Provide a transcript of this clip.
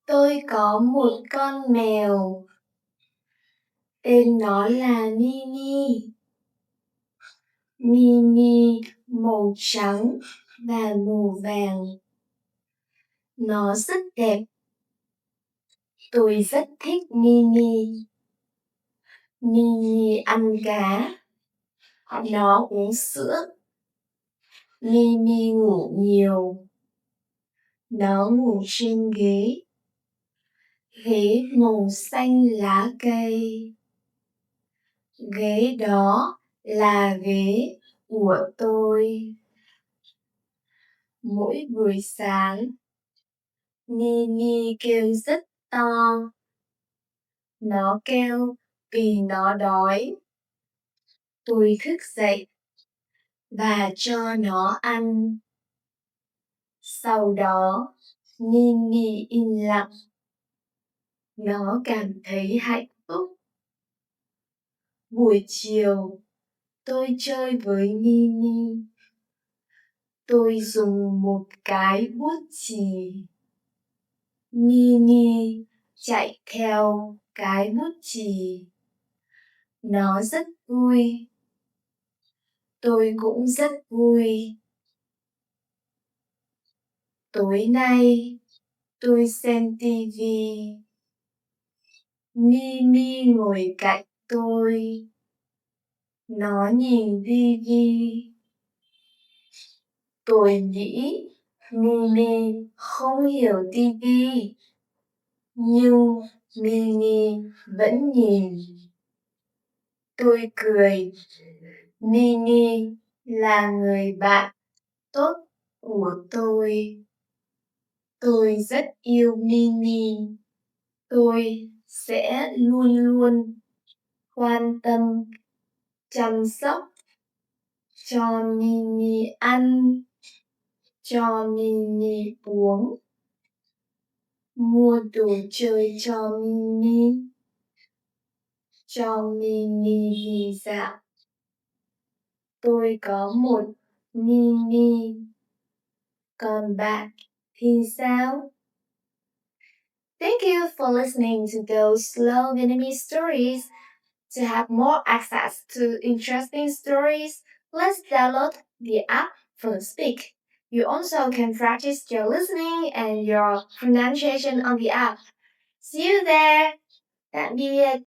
Tôi có một con mèo, tên nó là Mini. Mini màu trắng và màu vàng. Nó rất đẹp. Tôi rất thích Mini. Mini ăn cá. Nó uống sữa. Mini ngủ nhiều. Nó ngủ trên ghế. Ghế màu xanh lá cây. Ghế đó là ghế của tôi. Mỗi buổi sáng, Mini kêu rất to. Nó kêu vì nó đói. Tôi thức dậy và cho nó ăn. Sau đó, Mini im lặng. Nó cảm thấy hạnh phúc. Buổi chiều, tôi chơi với Mini. Tôi dùng một cái bút chì. Mini chạy theo cái bút chì. Nó rất vui. Tôi cũng rất vui. Tối nay, tôi xem tivi. Mini ngồi cạnh tôi. Nó nhìn tivi. Tôi nghĩ Mini không hiểu tivi. Nhưng Mini vẫn nhìn. Tôi cười. Mini là người bạn tốt của tôi. Tôi rất yêu Mini. Tôi sẽ luôn luôn quan tâm, chăm sóc cho Mini ăn, cho Mini uống, mua đồ chơi cho Mini, cho Mini đi dạo. Tôi có một Mini. Còn bạn thì sao? Thank you for listening to those slow Vietnamese stories. To have more access to interesting stories, let's download the app from Speak. You also can practice your listening and your pronunciation on the app. See you there! Tạm biệt!